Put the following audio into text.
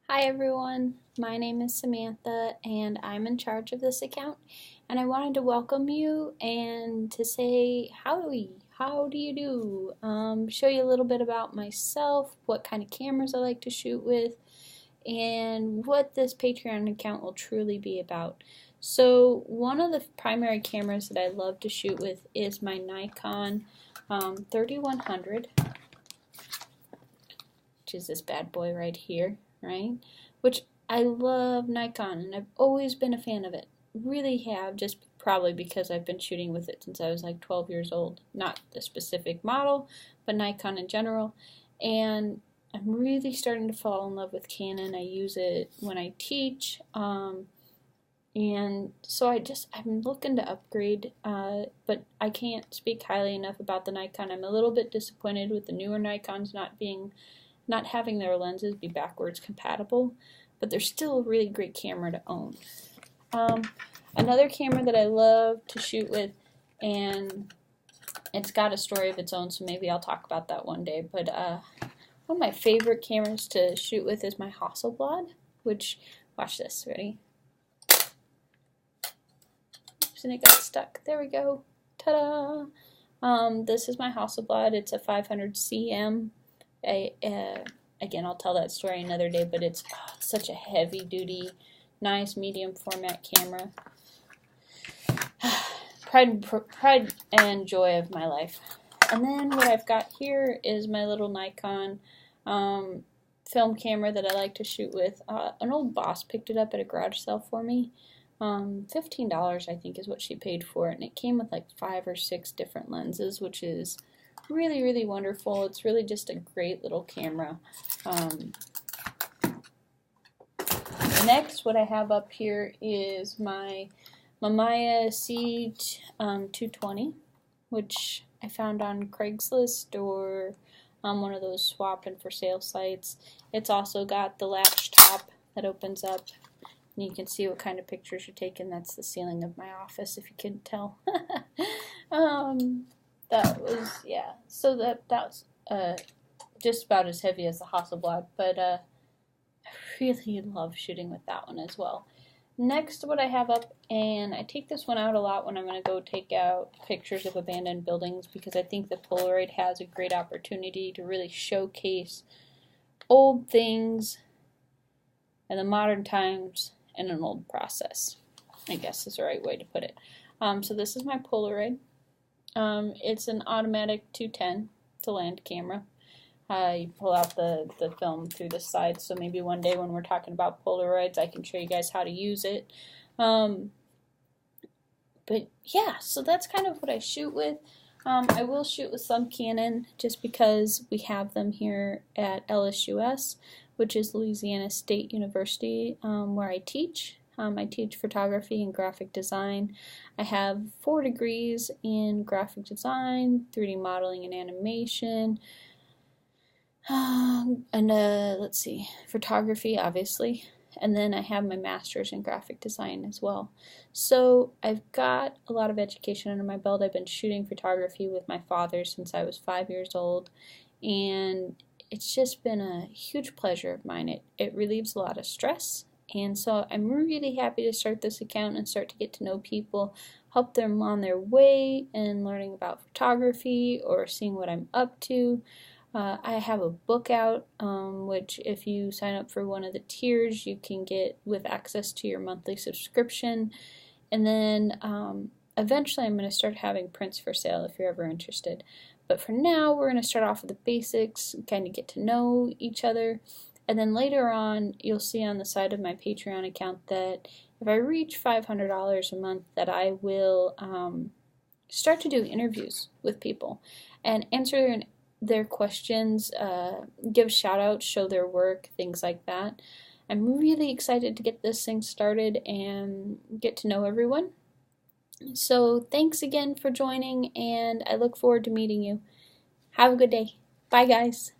Hi everyone, my name is Samantha and I'm in charge of this account, and I wanted to welcome you and to say howdy, how do you do? Show you a little bit about myself, what kind of cameras I like to shoot with, and what this Patreon account will truly be about. So one of the primary cameras that I love to shoot with is my Nikon 3100, which is this bad boy right here, right? Which I love Nikon and I've always been a fan of it. Really have, just probably because I've been shooting with it since I was like 12 years old. Not the specific model, but Nikon in general. And I'm really starting to fall in love with Canon. I use it when I teach. And so I'm looking to upgrade, but I can't speak highly enough about the Nikon. I'm a little bit disappointed with the newer Nikons not having their lenses be backwards compatible, but they're still a really great camera to own. Another camera that I love to shoot with, and it's got a story of its own, so maybe I'll talk about that one day, but one of my favorite cameras to shoot with is my Hasselblad, which, watch this, ready? Oops, and it got stuck. There we go. Ta-da! This is my Hasselblad. It's a 500 cm. Again, I'll tell that story another day, but it's such a heavy-duty, nice medium format camera. Pride and joy of my life. And then what I've got here is my little Nikon film camera that I like to shoot with. An old boss picked it up at a garage sale for me. $15 I think is what she paid for it, and it came with like 5 or 6 different lenses, which is really, really wonderful. It's really just a great little camera. Next, what I have up here is my Mamiya C220, which I found on Craigslist or on one of those swap and for sale sites. It's also got the latch top that opens up, and you can see what kind of pictures you're taking. That's the ceiling of my office, if you couldn't tell. That was, yeah, so that's just about as heavy as the Hasselblad, but I really love shooting with that one as well. Next, what I have up, and I take this one out a lot when I'm going to go take out pictures of abandoned buildings, because I think the Polaroid has a great opportunity to really showcase old things and the modern times in an old process, I guess is the right way to put it. So this is my Polaroid. It's an automatic 210. It's a land camera. You pull out the film through the side, so maybe one day when we're talking about Polaroids I can show you guys how to use it. But yeah, so that's kind of what I shoot with. I will shoot with some Canon just because we have them here at LSUS, which is Louisiana State University, where I teach. I teach photography and graphic design. I have 4 degrees in graphic design, 3D modeling and animation, and let's see, photography, obviously. And then I have my master's in graphic design as well. So I've got a lot of education under my belt. I've been shooting photography with my father since I was 5 years old, and it's just been a huge pleasure of mine. It relieves a lot of stress. And so I'm really happy to start this account and start to get to know people, help them on their way in learning about photography or seeing what I'm up to. I have a book out, which if you sign up for one of the tiers, you can get with access to your monthly subscription. And then eventually I'm going to start having prints for sale if you're ever interested. But for now, we're going to start off with the basics, kind of get to know each other. And then later on, you'll see on the side of my Patreon account that if I reach $500 a month, that I will start to do interviews with people and answer their questions, give shout-outs, show their work, things like that. I'm really excited to get this thing started and get to know everyone. So thanks again for joining, and I look forward to meeting you. Have a good day. Bye, guys.